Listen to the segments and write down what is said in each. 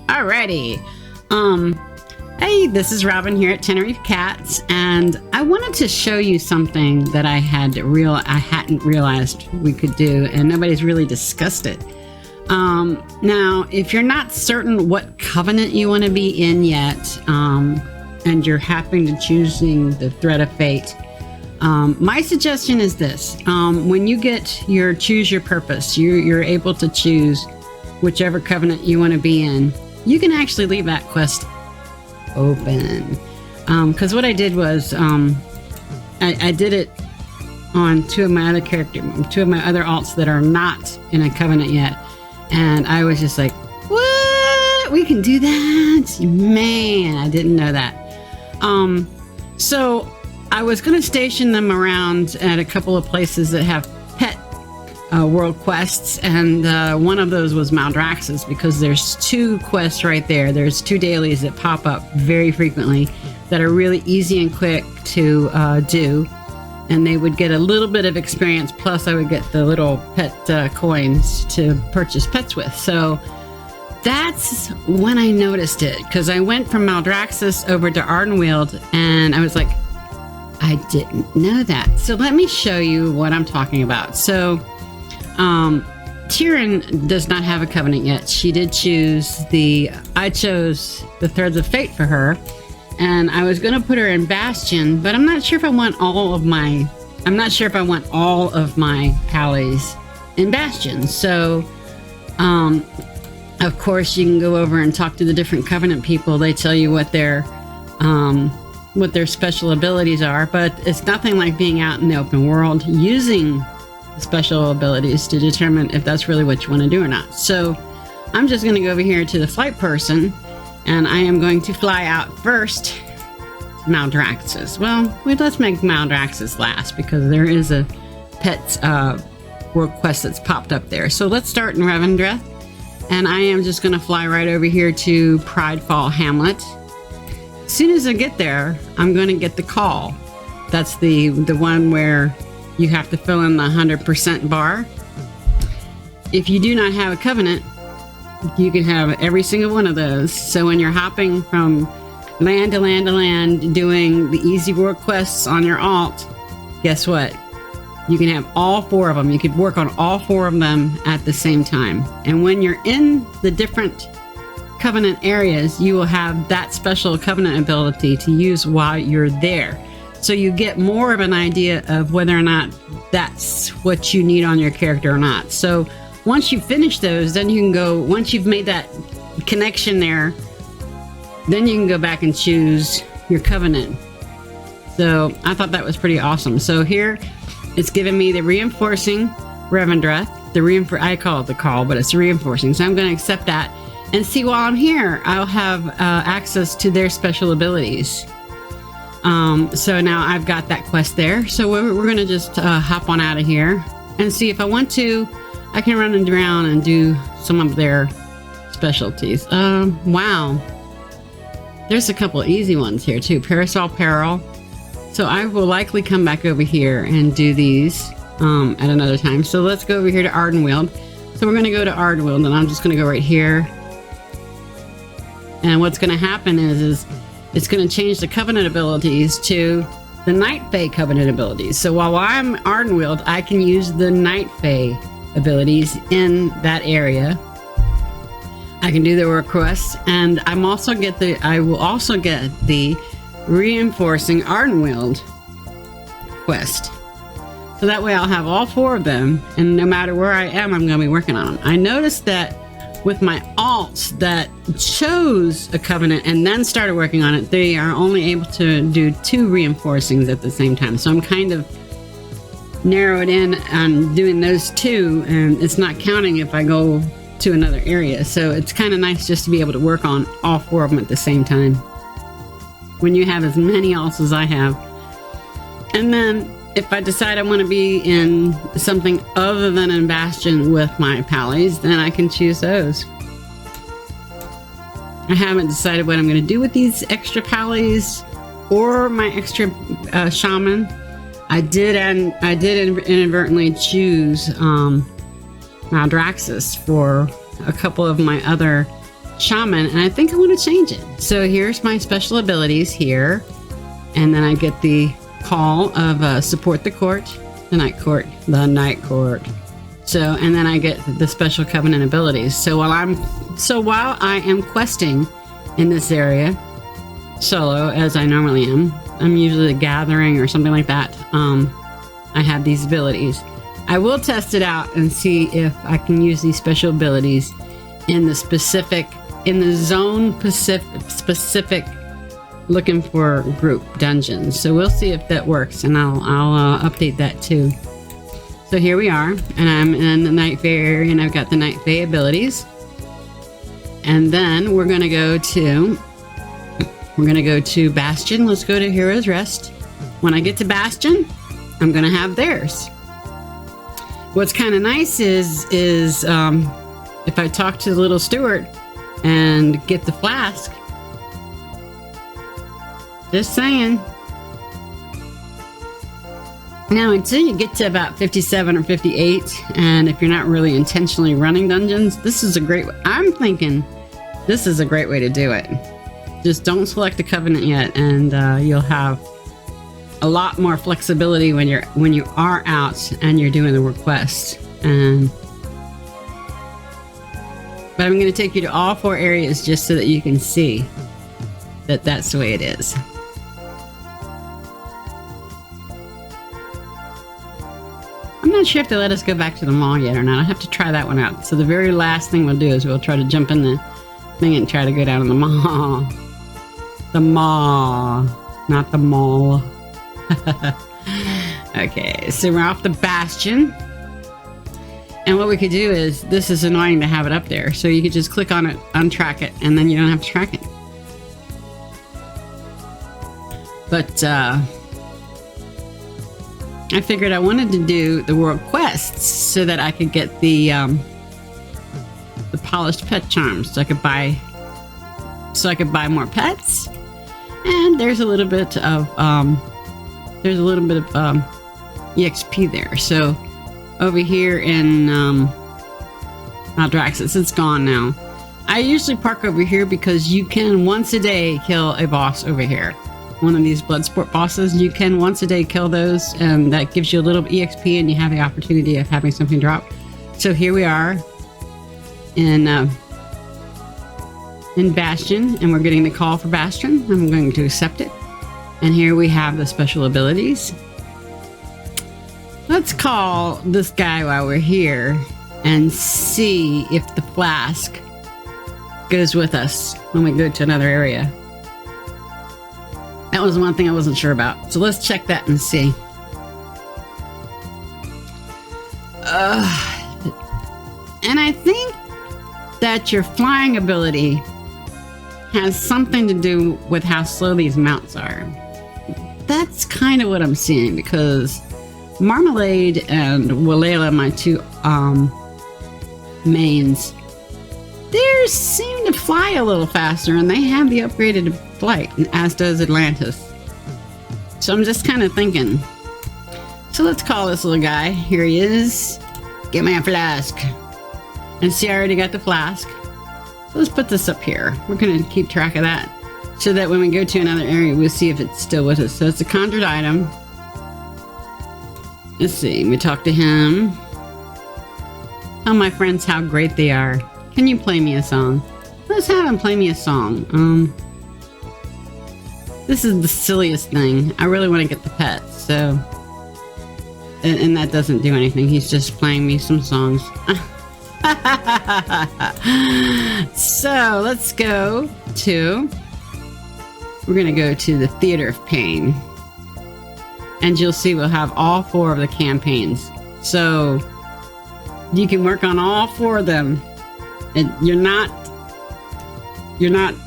Alrighty. Hey, this is Robin here at Tenerife Cats, and I wanted to show you something that I hadn't realized we could do, and nobody's really discussed it. Now, if you're not certain what covenant you want to be in yet, and you're having to choosing the thread of fate, my suggestion is this. When you get your choose your purpose, you're able to choose whichever covenant you want to be in. You can actually leave that quest open. Because what I did was, I did it on two of my other alts that are not in a covenant yet. And I was just like, what? We can do that? Man, I didn't know that. So I was going to station them around at a couple of places that have pet world quests, and one of those was Maldraxxus, because there's two quests right there. There's two dailies that pop up very frequently that are really easy and quick to do, and they would get a little bit of experience, plus I would get the little pet coins to purchase pets with. So that's when I noticed it, because I went from Maldraxxus over to Ardenweald, and I was like, I didn't know that. So let me show you what I'm talking about. So Tyrion does not have a covenant yet. She did choose I chose the Threads of Fate for her, and I was going to put her in Bastion, but I'm not sure if I want all of my pallies in Bastion. So, of course, you can go over and talk to the different covenant people. They tell you what their special abilities are, but it's nothing like being out in the open world using special abilities to determine if that's really what you want to do or not. So I'm just going to go over here to the flight person, and I am going to fly out first to Maldraxxus. Well, let's make Maldraxxus last, because there is a pet world quest that's popped up there. So let's start in Revendreth, and I am just going to fly right over here to Pridefall Hamlet. As soon as I get there, I'm going to get the call. That's the one where you have to fill in the 100% bar. If you do not have a covenant, you can have every single one of those. So when you're hopping from land to land to land, doing the easy world quests on your alt, guess what? You can have all four of them. You could work on all four of them at the same time. And when you're in the different covenant areas, you will have that special covenant ability to use while you're there. So you get more of an idea of whether or not that's what you need on your character or not. So once you finish those, then you can go, once you've made that connection there, then you can go back and choose your covenant. So I thought that was pretty awesome. So here it's giving me the reinforcing Revendreth. I call it the call, but it's reinforcing. So I'm going to accept that. And see, while I'm here, I'll have access to their special abilities. So now I've got that quest there. So we're going to just hop on out of here and see if I want to. I can run around and do some of their specialties. Wow. There's a couple of easy ones here too. Parasol Peril. So I will likely come back over here and do these at another time. So let's go over here to Ardenweald. So we're going to go to Ardenweald, and I'm just going to go right here. And what's going to happen is it's going to change the covenant abilities to the Night Fae covenant abilities. So while I'm Ardenweald, I can use the Night Fae abilities in that area. I can do the requests, and I will also get the reinforcing Ardenweald quest. So that way I'll have all four of them, and no matter where I am, I'm going to be working on them. I noticed that with my alts that chose a covenant and then started working on it, they are only able to do 2 reinforcings at the same time. So I'm kind of narrowed in on doing those 2, and it's not counting if I go to another area. So it's kind of nice just to be able to work on all 4 of them at the same time when you have as many alts as I have. And then if I decide I want to be in something other than in Bastion with my pallies, then I can choose those. I haven't decided what I'm going to do with these extra pallies or my extra shaman. I did inadvertently choose Maldraxxus for a couple of my other shaman, and I think I want to change it. So here's my special abilities here, and then I get the call of support the court, the night court. So, and then I get the special covenant abilities. So while I am questing in this area solo, as I normally am, I'm usually gathering or something like that. I have these abilities. I will test it out and see if I can use these special abilities in the zone specific looking for group dungeons. So we'll see if that works, and I'll update that too. So here we are, and I'm in the Night Fae area, and I've got the Night Fae abilities. And then we're gonna go to Bastion. Let's go to Hero's Rest. When I get to Bastion, I'm gonna have theirs. What's kind of nice is if I talk to the little steward and get the flask. Just saying. Now, until you get to about 57 or 58, and if you're not really intentionally running dungeons, I'm thinking this is a great way to do it. Just don't select the covenant yet, and you'll have a lot more flexibility when you are out and you're doing the request. But I'm going to take you to all 4 areas just so that you can see that that's the way it is. I'm not sure if they let us go back to the mall yet or not. I'll have to try that one out. So the very last thing we'll do is we'll try to jump in the thing and try to go down to the mall. The mall, not the mall. Okay, so we're off the Bastion. And what we could do is, this is annoying to have it up there. So you could just click on it, untrack it, and then you don't have to track it. But I figured I wanted to do the world quests so that I could get the polished pet charms, so I could buy more pets. And there's a little bit of EXP there. So over here in Maldraxxus, it's gone now. I usually park over here because you can once a day kill a boss over here. One of these Bloodsport bosses, you can once a day kill those, and that gives you a little EXP, and you have the opportunity of having something drop. So here we are in Bastion, and we're getting the call for Bastion. I'm going to accept it. And here we have the special abilities. Let's call this guy while we're here and see if the flask goes with us when we go to another area. That was one thing I wasn't sure about. So let's check that and see. And I think that your flying ability has something to do with how slow these mounts are. That's kind of what I'm seeing, because Marmalade and Walela, my 2 mains, they seem to fly a little faster, and they have the upgraded flight, as does Atlantis. So I'm just kind of thinking. So let's call this little guy. Here he is. Get me a flask. And see, I already got the flask. So let's put this up here. We're going to keep track of that, so that when we go to another area, we'll see if it's still with us. So it's a conjured item. Let's see. We talk to him. Tell my friends how great they are. Can you play me a song? Let's have him play me a song. This is the silliest thing. I really want to get the pet, so... And that doesn't do anything. He's just playing me some songs. So, let's go to... We're going to go to the Theater of Pain. And you'll see we'll have all 4 of the campaigns. So, you can work on all 4 of them. And you're not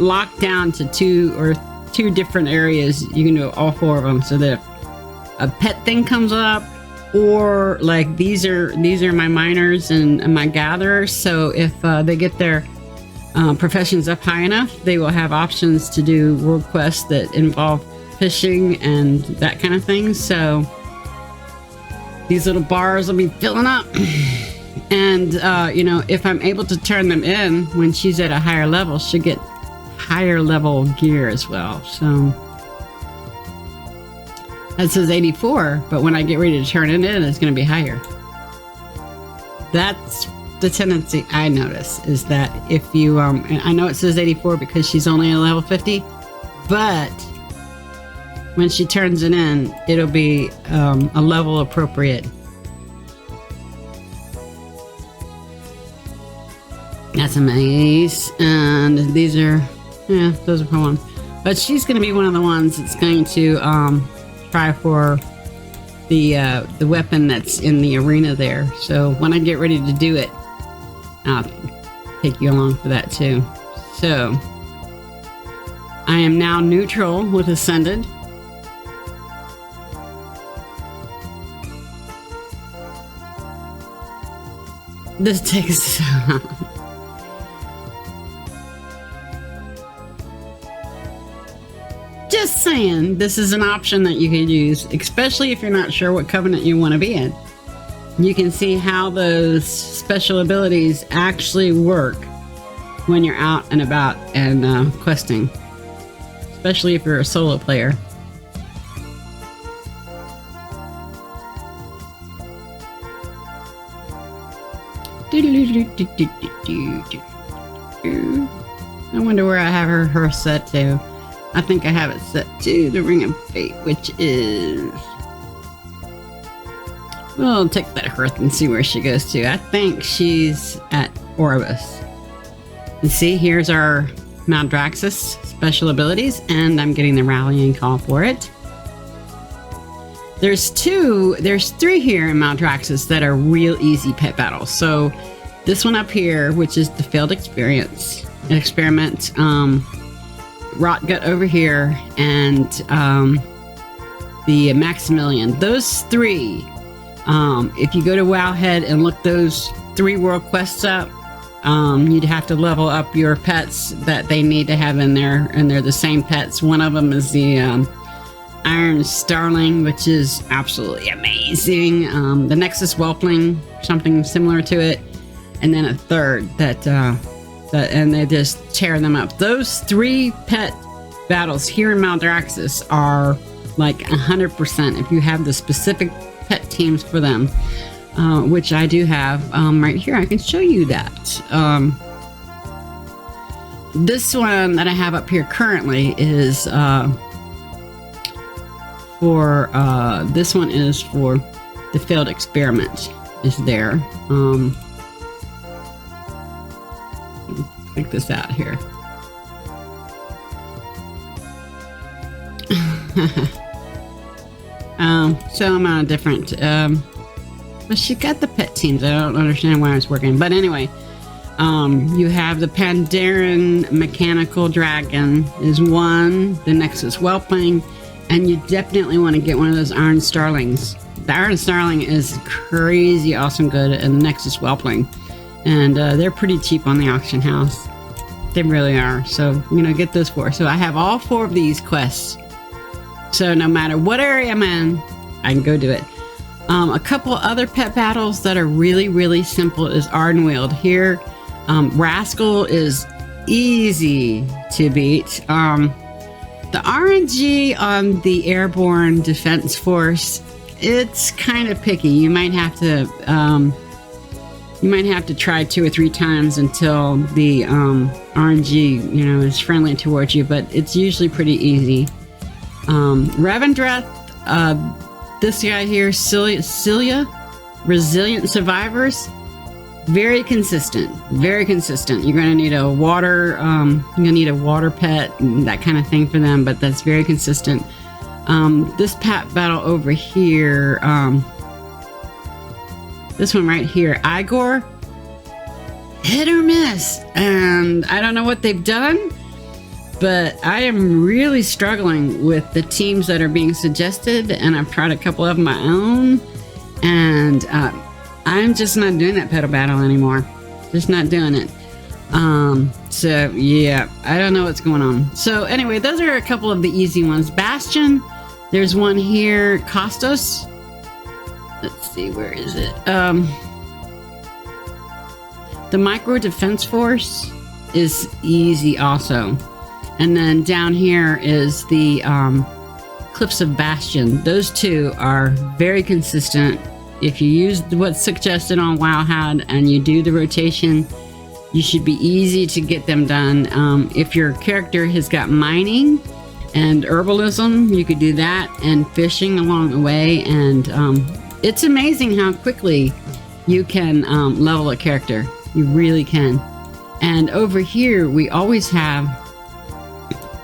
locked down to 2 different areas. You can do all 4 of them, so that if a pet thing comes up, or like these are my miners and my gatherers, so if they get their professions up high enough, they will have options to do world quests that involve fishing and that kind of thing. So these little bars will be filling up. And, you know, if I'm able to turn them in when she's at a higher level, she'll get higher level gear as well. So that says 84, but when I get ready to turn it in, it's going to be higher. That's the tendency I notice, is that if you, and I know it says 84 because she's only a level 50, but when she turns it in, it'll be a level appropriate. That's a mace, and these are, yeah, those are for one. But she's going to be one of the ones that's going to try for the weapon that's in the arena there. So when I get ready to do it, I'll take you along for that too. So I am now neutral with Ascended. This takes just saying, this is an option that you could use, especially if you're not sure what covenant you want to be in. You can see how those special abilities actually work when you're out and about and questing, especially if you're a solo player. I wonder where I have her set to. I think I have it set to the Ring of Fate, which is... We'll take that Hearth and see where she goes to. I think she's at Orbis. And see, here's our Maldraxxus special abilities, and I'm getting the rallying call for it. There's three here in Maldraxxus that are real easy pet battles. So this one up here, which is the Failed Experiment, Rotgut over here, and the Maximilian. Those three, if you go to Wowhead and look those 3 world quests up, you'd have to level up your pets that they need to have in there, and they're the same pets. One of them is the Iron Starling, which is absolutely amazing. The Nexus Whelpling, something similar to it, and then a third that and they just tear them up. Those 3 pet battles here in Maldraxxus are like 100% if you have the specific pet teams for them, which I do have right here. I can show you that. This one that I have up here currently is this one is for the Failed Experiment is there. Check this out here. So I'm different. But she got the pet teams. I don't understand why it's working. But anyway, you have the Pandaren Mechanical Dragon is one. The Nexus Whelpling. And you definitely want to get one of those Iron Starlings. The Iron Starling is crazy awesome good, and the Nexus Whelpling. And they're pretty cheap on the auction house. They really are. So, you know, get those 4. So I have all 4 of these quests. So no matter what area I'm in, I can go do it. A couple other pet battles that are really, really simple is Ardenweald. Here, Rascal is easy to beat. The RNG on the Airborne Defense Force, it's kind of picky. You might have to try 2 or 3 times until the RNG, you know, is friendly towards you, but it's usually pretty easy. Revendreth, this guy here, Cilia, Resilient Survivors, very consistent, very consistent. You're gonna need a water, pet and that kind of thing for them, but that's very consistent. This pet battle over here, this one right here, Igor, hit or miss, and I don't know what they've done, but I am really struggling with the teams that are being suggested, and I've tried a couple of my own, and I'm just not doing that pedal battle anymore. Just not doing it. So yeah, I don't know what's going on. So anyway, those are a couple of the easy ones. Bastion, there's one here, Kostos. Let's see, where is it? The micro defense force is easy also. And then down here is the Cliffs of Bastion. Those two are very consistent. If you use what's suggested on Wowhound and you do the rotation, you should be easy to get them done. If your character has got mining and herbalism, you could do that, and fishing along the way. And it's amazing how quickly you can level a character. You really can. And over here, we always have,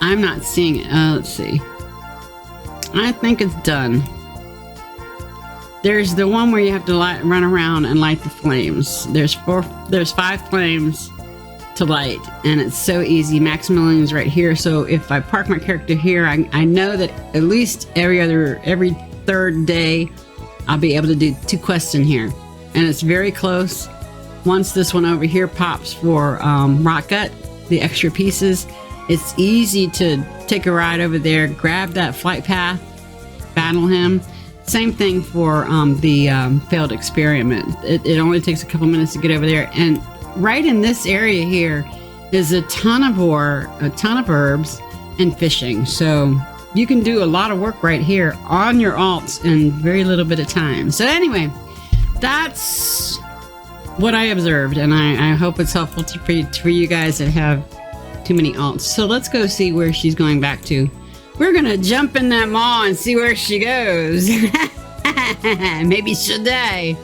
I'm not seeing it. Let's see. I think it's done. There's the one where you have to run around and light the flames. There's 5 flames to light, and it's so easy. Maximilian's right here. So if I park my character here, I know that at least every third day, I'll be able to do 2 quests in here. And it's very close. Once this one over here pops for Rock Gut, the extra pieces, it's easy to take a ride over there, grab that flight path, battle him. Same thing for the failed experiment. It only takes a couple minutes to get over there. And right in this area here is a ton of herbs and fishing. So you can do a lot of work right here on your alts in very little bit of time. So anyway, that's what I observed, and I hope it's helpful for you guys that have too many alts. So let's go see where she's going back to. We're gonna jump in that mall and see where she goes. Maybe she'll die.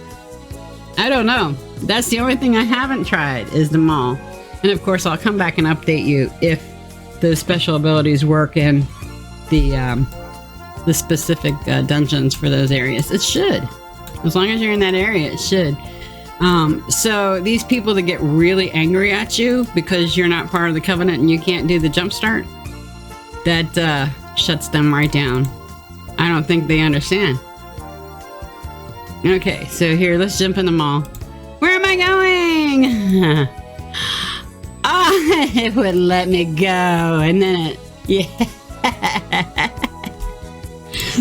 I don't know. That's the only thing I haven't tried is the mall. And of course, I'll come back and update you if those special abilities work in the specific dungeons for those areas. It should. As long as you're in that area, it should. So these people that get really angry at you because you're not part of the Covenant and you can't do the jump start, that shuts them right down. I don't think they understand. Okay, so here, let's jump in the mall. Where am I going? Oh, it wouldn't let me go. And then yeah.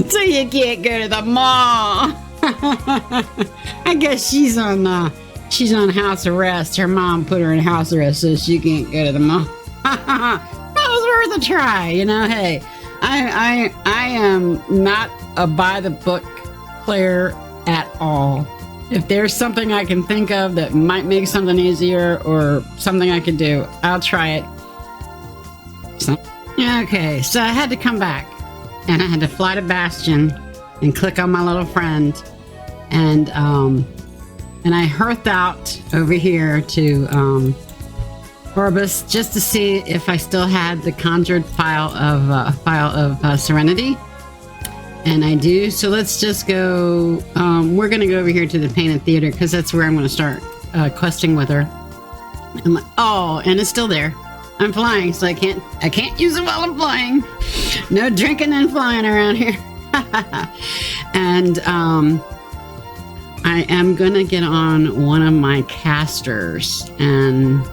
So you can't go to the mall. I guess she's on house arrest. Her mom put her in house arrest so she can't go to the mall. That was worth a try, you know. Hey, I am not a by the book player at all. If there's something I can think of that might make something easier or something I could do, I'll try it. Okay, so I had to come back and I had to fly to Bastion and click on my little friend, and I hearthed out over here to Orbis just to see if I still had the conjured file of Serenity, and I do. So let's just go. We're gonna go over here to the Painted Theater because that's where I'm gonna start questing with her. I'm like, oh, and it's still there. I'm flying, so I can't use it while I'm flying. No drinking and flying around here. And I am gonna get on one of my casters and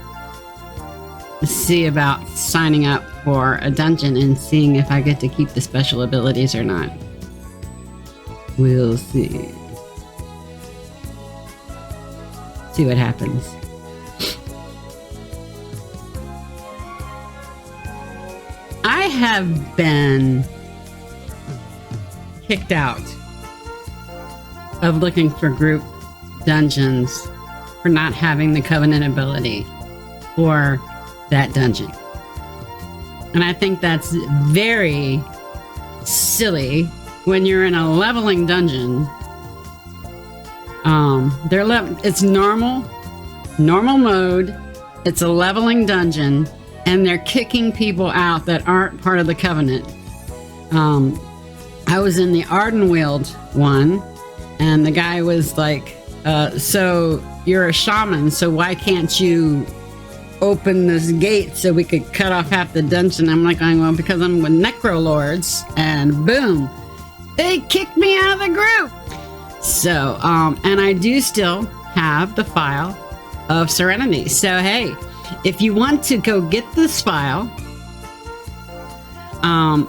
see about signing up for a dungeon and seeing if I get to keep the special abilities or not. We'll see. See what happens. I have been kicked out of looking for group dungeons for not having the Covenant ability for that dungeon. And I think that's very silly when you're in a leveling dungeon. It's normal mode. It's a leveling dungeon, and they're kicking people out that aren't part of the Covenant. I was in the Ardenweald one, and the guy was like, so you're a shaman, so why can't you open this gate so we could cut off half the dungeon? I'm like, well, because I'm with Necrolords, and boom, they kicked me out of the group. So, and I do still have the file of Serenity. So, hey, if you want to go get this file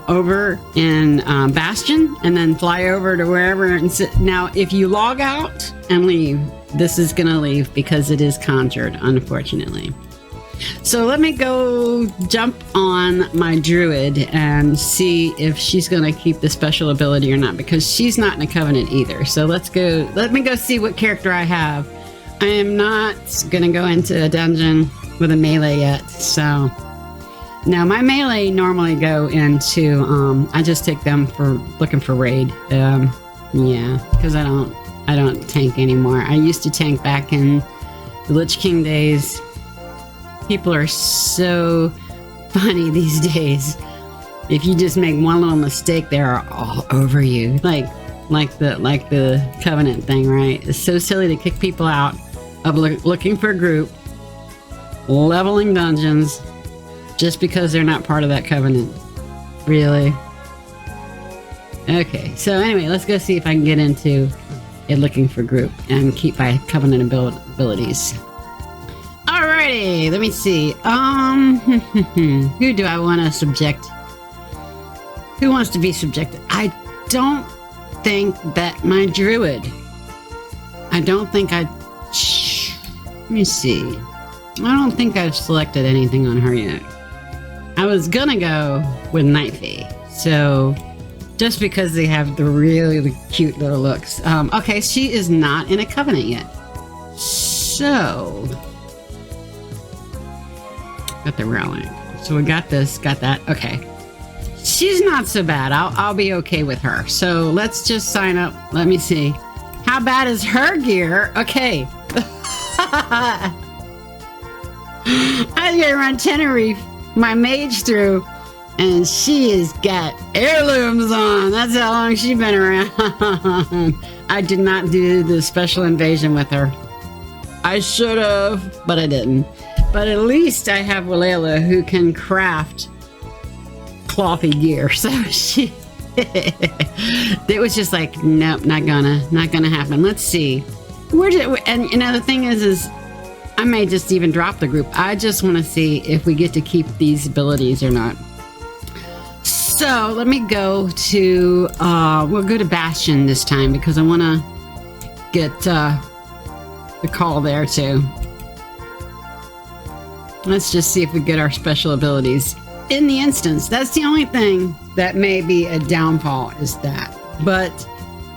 over in Bastion and then fly over to wherever and sit. Now, if you log out and leave, this is gonna leave because it is conjured, unfortunately. So let me go jump on my druid and see if she's going to keep the special ability or not, because she's not in a covenant either. So let me go see what character I have. I am not going to go into a dungeon with a melee yet. So now my melee normally go into, I just take them for looking for raid. Yeah, because I don't tank anymore. I used to tank back in the Lich King days. People are so funny these days. If you just make one little mistake, they are all over you. Like the covenant thing, right? It's so silly to kick people out of looking for a group, leveling dungeons, just because they're not part of that covenant. Really? Okay, so anyway, let's go see if I can get into it looking for group and keep my covenant abilities. Alrighty, let me see. Who do I want to subject? Who wants to be subjected? I don't think that my druid. I don't think I. Let me see. I don't think I've selected anything on her yet. I was gonna go with Night Fae, so just because they have the really cute little looks. Okay, she is not in a covenant yet, so. Got the railing. So we got this, got that. Okay. She's not so bad. I'll be okay with her. So let's just sign up. Let me see. How bad is her gear? Okay. I was gonna run Tenerife, my mage through, and she has got heirlooms on. That's how long she's been around. I did not do the special invasion with her. I should have, but I didn't. But at least I have Walela who can craft clothy gear. So she, it was just like, nope, not gonna happen. Let's see. And you know, the thing is I may just even drop the group. I just want to see if we get to keep these abilities or not. So let me go to, we'll go to Bastion this time because I want to get the call there too. Let's just see if we get our special abilities in the instance. That's the only thing that may be a downfall, is that. But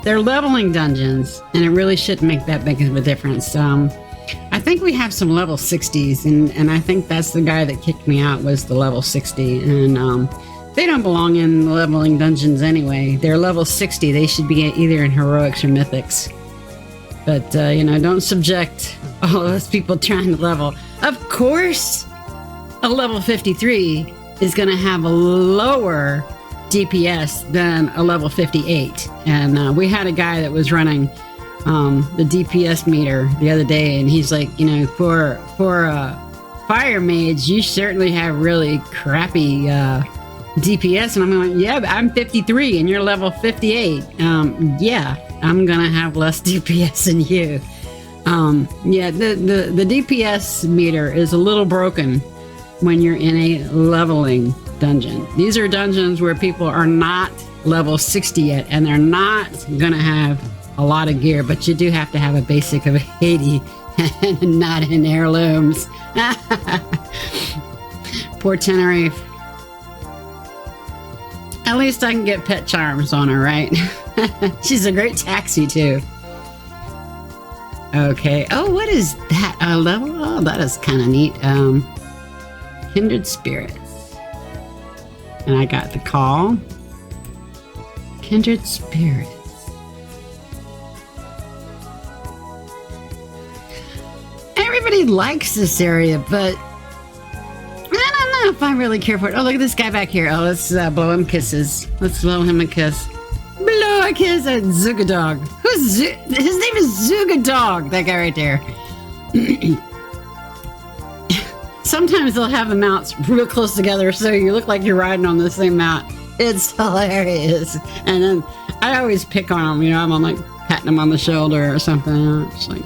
they're leveling dungeons, and it really shouldn't make that big of a difference. I think we have some level 60s, and I think that's the guy that kicked me out was the level 60. And they don't belong in leveling dungeons anyway. They're level 60. They should be either in heroics or mythics. But, you know, don't subject all those people trying to level. Of course, a level 53 is going to have a lower DPS than a level 58. And we had a guy that was running the DPS meter the other day, and he's like, you know, for a fire mage, you certainly have really crappy DPS. And I'm going, yeah, but I'm 53 and you're level 58. Yeah, I'm going to have less DPS than you. Yeah, the DPS meter is a little broken when you're in a leveling dungeon. These are dungeons where people are not level 60 yet, and they're not gonna have a lot of gear, but you do have to have a basic of 80 and not in heirlooms. Poor Tenerife. At least I can get pet charms on her, right? She's a great taxi too. Okay. Oh, what is that? A level? Oh, that is kind of neat. Kindred Spirits. And I got the call. Kindred Spirits. Everybody likes this area, but I don't know if I really care for it. Oh, look at this guy back here. Oh, let's blow him kisses. Let's blow him a kiss. Blow a kiss at Zugadog. His name is Zugadog. That guy right there. Sometimes they'll have the mounts real close together, so you look like you're riding on the same mount. It's hilarious. And then I always pick on them. You know, I'm like patting them on the shoulder or something. It's like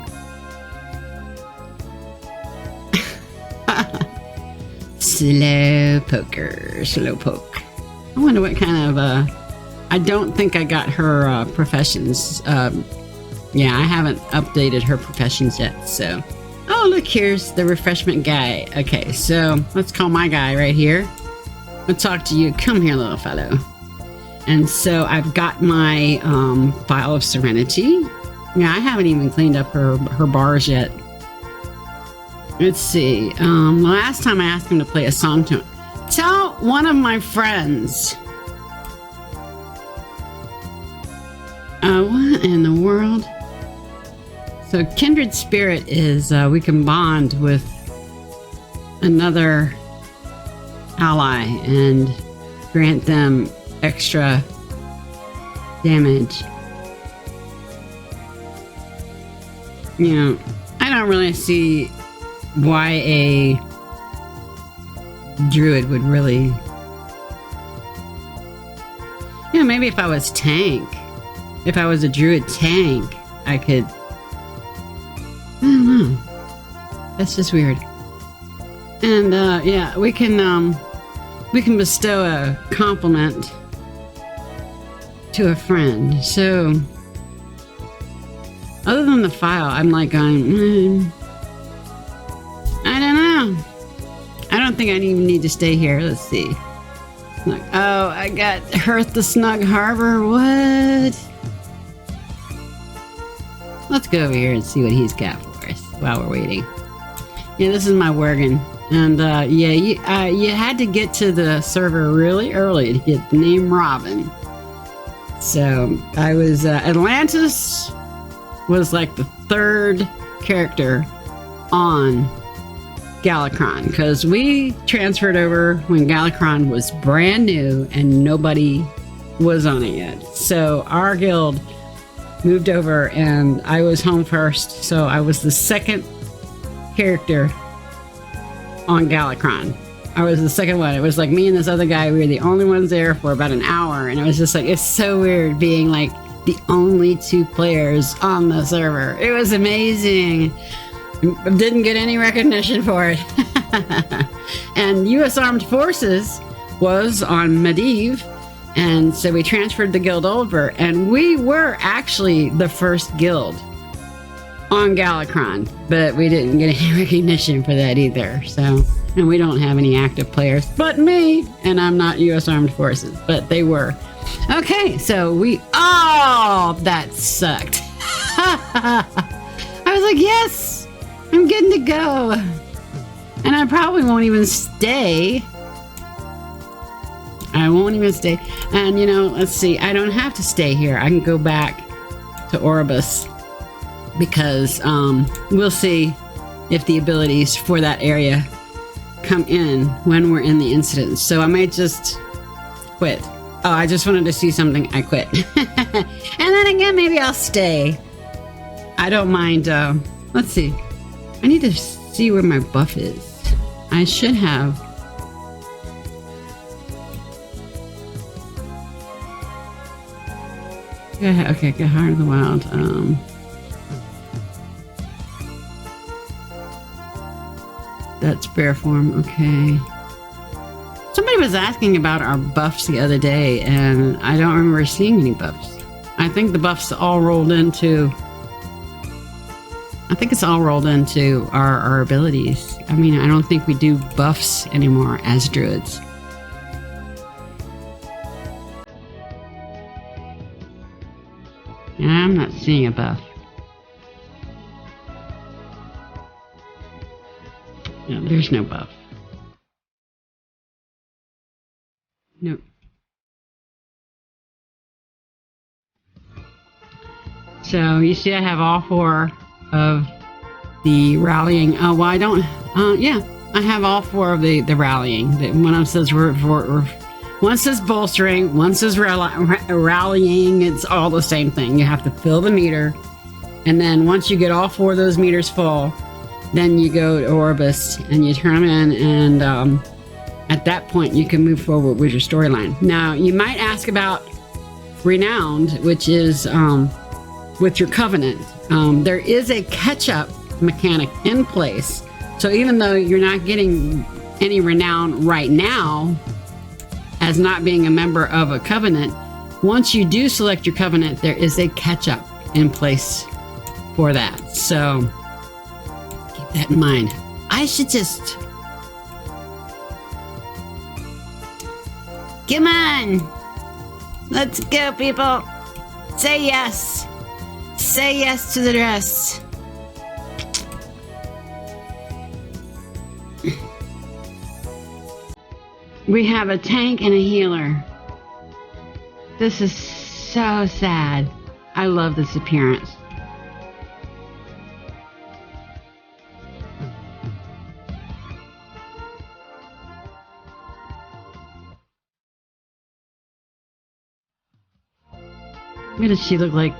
slow poke. I wonder what kind of I don't think I got her professions Yeah, I haven't updated her professions yet, so. Oh, look, here's the refreshment guy. Okay, so let's call my guy right here. I'll talk to you. Come here, little fellow. And so I've got my Vial of Serenity. Yeah, I haven't even cleaned up her bars yet. Let's see. The last time I asked him to play a song to him. Tell one of my friends. What in the world? So Kindred Spirit is we can bond with another ally and grant them extra damage. You know, I don't really see why a druid would really... You know, maybe if I was tank, if I was a druid tank, I could... I don't know. That's just weird. And yeah, we can bestow a compliment to a friend. So other than the file, I'm like going, I don't know. I don't think I even need to stay here. Let's see. Snug. Oh, I got Hearth the Snug Harbor. What? Let's go over here and see what he's got for us while we're waiting. Yeah, this is my Worgen. And yeah, you had to get to the server really early to get the name Robin. So I was Atlantis was like the third character on Galakrond, because we transferred over when Galakrond was brand new and nobody was on it yet. So our guild moved over and I was home first, so I was the second character on Galakrond. I was the second one. It was like me and this other guy, we were the only ones there for about an hour, and it was just like, it's so weird being like the only two players on the server. It was amazing. Didn't get any recognition for it. And U.S. Armed Forces was on Medivh, and so we transferred the guild over, and we were actually the first guild on Galakrond, but we didn't get any recognition for that either. So, and we don't have any active players but me, and I'm not U.S. Armed Forces, but they were. Okay, so oh, that sucked. I was like, yes, I'm getting to go. And I probably won't even stay. I won't even stay. And you know, let's see, I don't have to stay here. I can go back to Orbis, because we'll see if the abilities for that area come in when we're in the incident. So I might just quit. Oh, I just wanted to see something. I quit. And then again, maybe I'll stay. I don't mind. Let's see. I need to see where my buff is. I should have. Okay, get Heart of the Wild. That's bear form. Okay. Somebody was asking about our buffs the other day, and I don't remember seeing any buffs. I think the buffs all rolled into... I think it's all rolled into our abilities. I mean, I don't think we do buffs anymore as druids. And I'm not seeing a buff. No, there's no buff. Nope. So you see I have all four of the rallying. Oh, well, I don't. Yeah, I have all four of the rallying. One says one says bolstering, one says rallying. It's all the same thing. You have to fill the meter, and then once you get all four of those meters full, then you go to Orbis and you turn them in, and at that point you can move forward with your storyline. Now you might ask about Renowned, which is with your Covenant. There is a catch-up mechanic in place, so even though you're not getting any Renown right now as not being a member of a Covenant, once you do select your Covenant, there is a catch-up in place for that. So keep that in mind. I should just... Come on! Let's go, people! Say yes! Say yes to the dress! We have a tank and a healer. This is so sad. I love this appearance. What does she look like?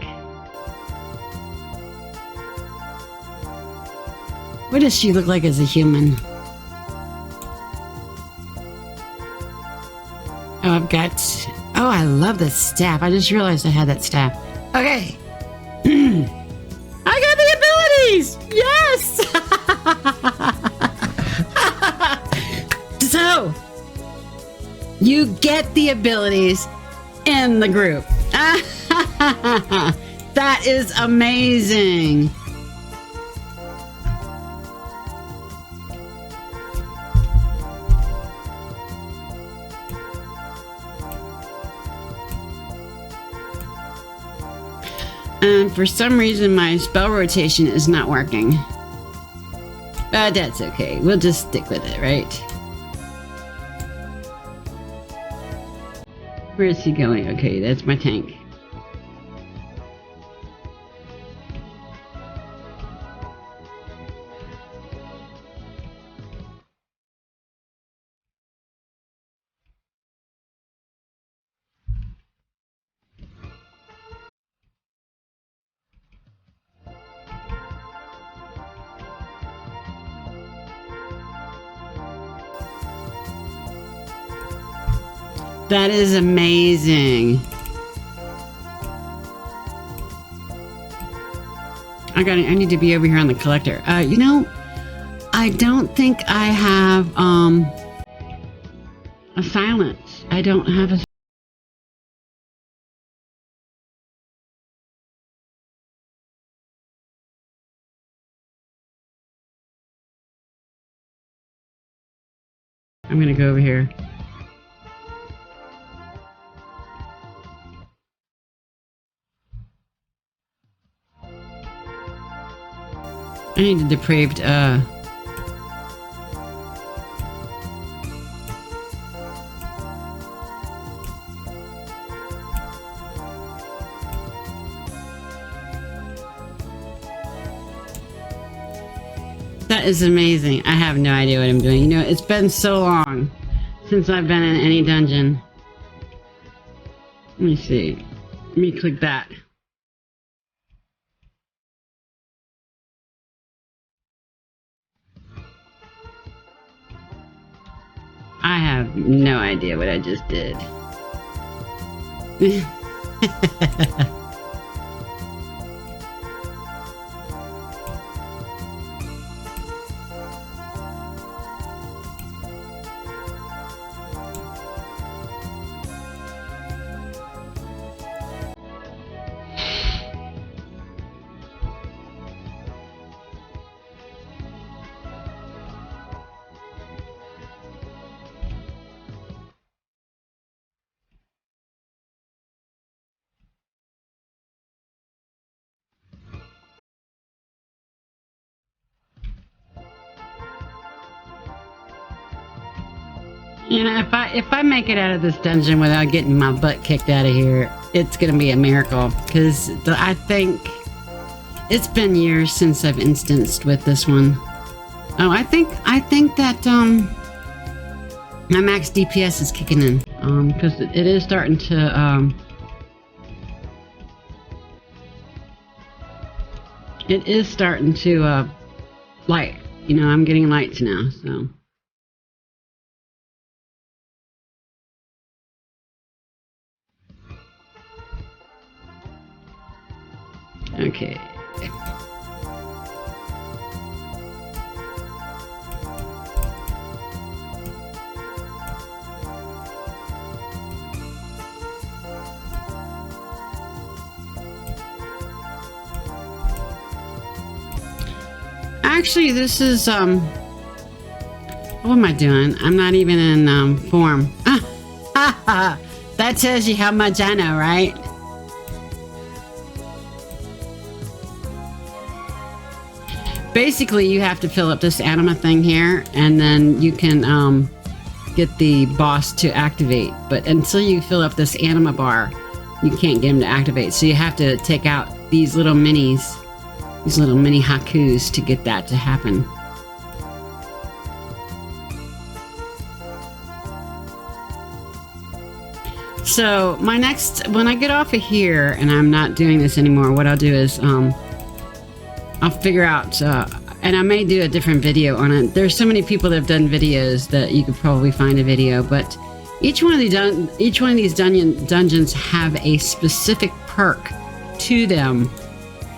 What does she look like as a human? Oh, I've got... Oh, I love this staff. I just realized I had that staff. Okay. I got the abilities! Yes! So, you get the abilities in the group. That is amazing. For some reason, my spell rotation is not working. But that's okay. We'll just stick with it, right? Where is he going? Okay, that's my tank. That is amazing. I need to be over here on the collector. You know, I don't think I have a silence. I don't have a... I'm gonna go over here. I need a depraved, That is amazing. I have no idea what I'm doing. You know, it's been so long since I've been in any dungeon. Let me see. Let me click that. I have no idea what I just did. You know, if I make it out of this dungeon without getting my butt kicked out of here, it's gonna be a miracle. Because I think it's been years since I've instanced with this one. Oh, I think that my max DPS is kicking in. Because it is starting to it is starting to light. You know, I'm getting lights now, so. Okay. actually, this is, what am I doing? I'm not even in, form. That tells you how much I know, right? Basically, you have to fill up this anima thing here, and then you can, get the boss to activate. But until you fill up this anima bar, you can't get him to activate. So you have to take out these little minis, these little mini hakus to get that to happen. So my next, when I get off of here and I'm not doing this anymore, what I'll do is I'll figure out, and I may do a different video on it. There's so many people that have done videos that you could probably find a video, but each one of these dungeons have a specific perk to them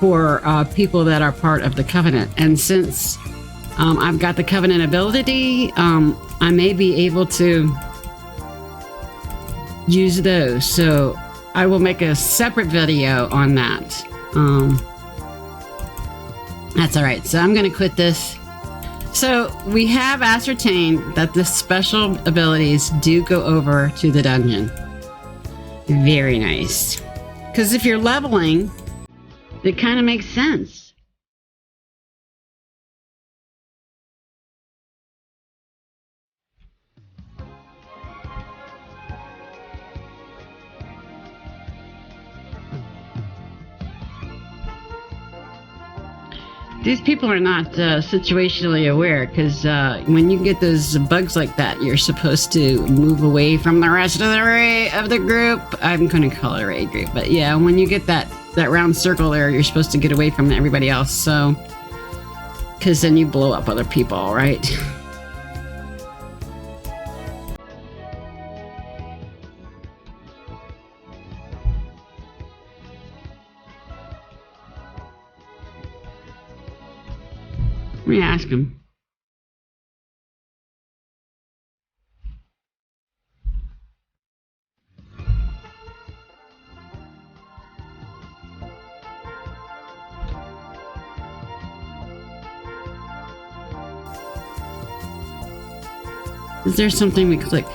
for people that are part of the Covenant. And since I've got the Covenant ability, I may be able to use those. So I will make a separate video on that. That's all right. So I'm going to quit this. So we have ascertained that the special abilities do go over to the dungeon. Very nice. Because if you're leveling, it kind of makes sense. These people are not situationally aware, because when you get those bugs like that, you're supposed to move away from the rest of the group. I'm going to call it a raid group, but yeah, when you get that round circle there, you're supposed to get away from everybody else. So, because then you blow up other people, right? Let me ask him. Is there something we click?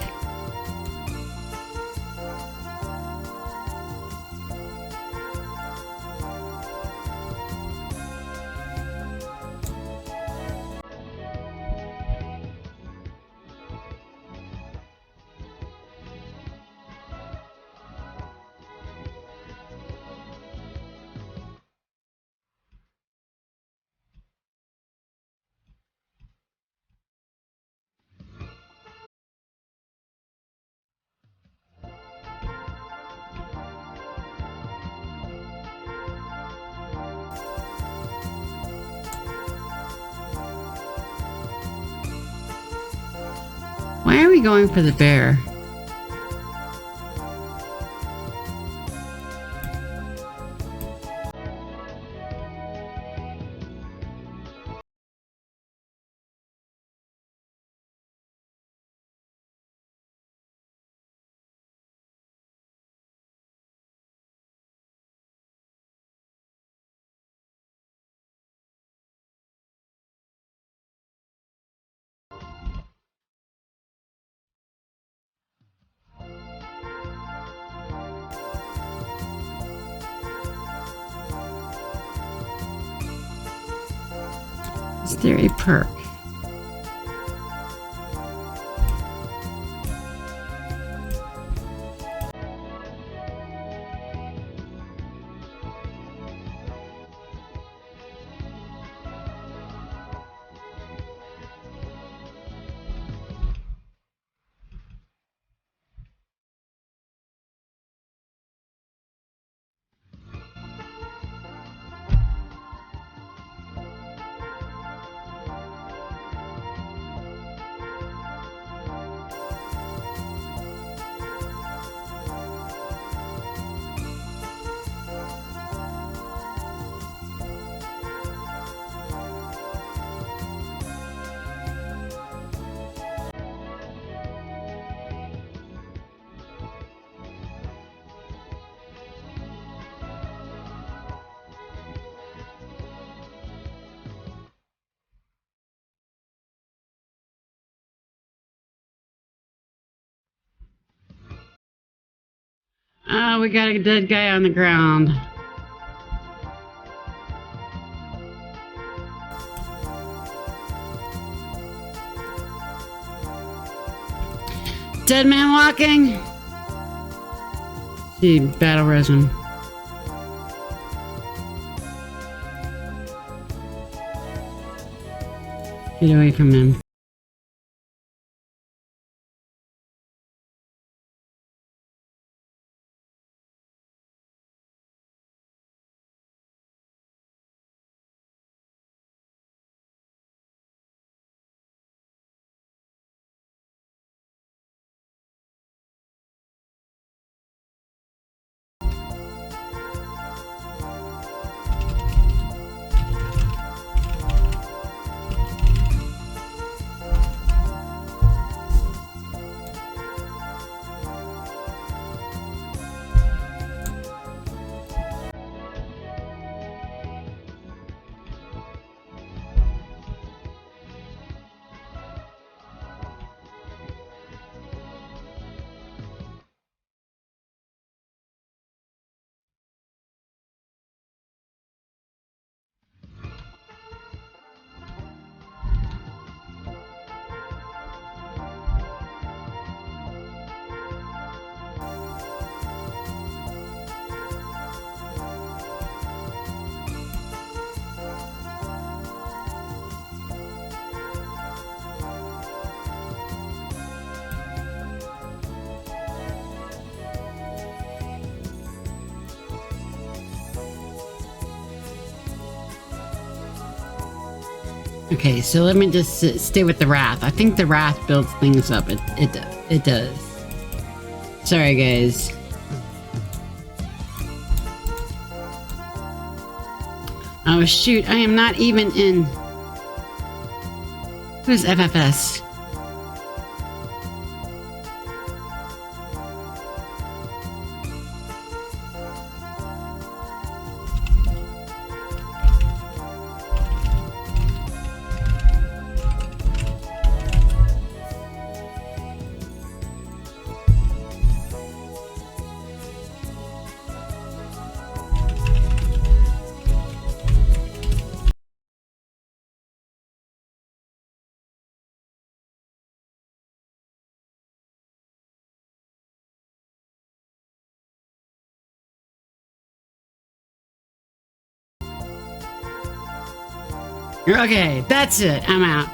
Why are we going for the bear? Is there a perk? Oh, we got a dead guy on the ground. Dead man walking. See, battle resin. Get away from him. Okay, so let me just stay with the Wrath. I think the Wrath builds things up. It does. Sorry, guys. Oh, shoot. I am not even in... Who's FFS? Okay, that's it. I'm out.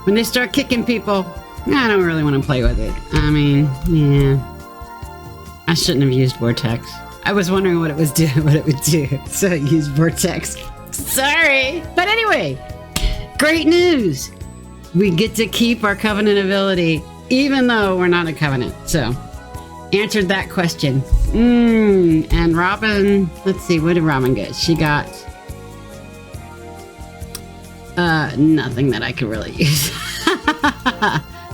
When they start kicking people, I don't really want to play with it. I mean, yeah. I shouldn't have used Vortex. I was wondering what it would do, so I used Vortex. Sorry! But anyway, great news! We get to keep our Covenant ability, even though we're not a Covenant. So, answered that question. And Robin, let's see, what did Robin get? She got... nothing that I could really use.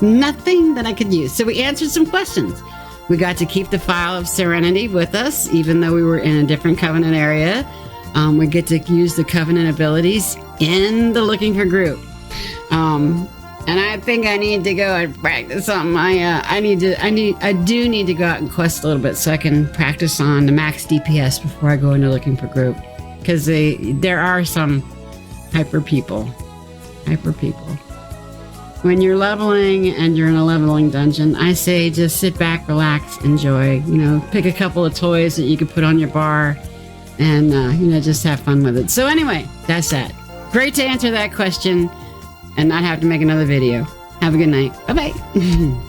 Nothing that I could use. So we answered some questions. We got to keep the File of Serenity with us, even though we were in a different Covenant area. We get to use the Covenant abilities in the Looking for group. And I think I need to go and practice on my, I do need to go out and quest a little bit so I can practice on the max DPS before I go into Looking for group. Because there are some hyper people. When you're leveling and you're in a leveling dungeon, I say just sit back, relax, enjoy. You know, pick a couple of toys that you can put on your bar and, you know, just have fun with it. So anyway, that's that. Great to answer that question and not have to make another video. Have a good night. Bye-bye.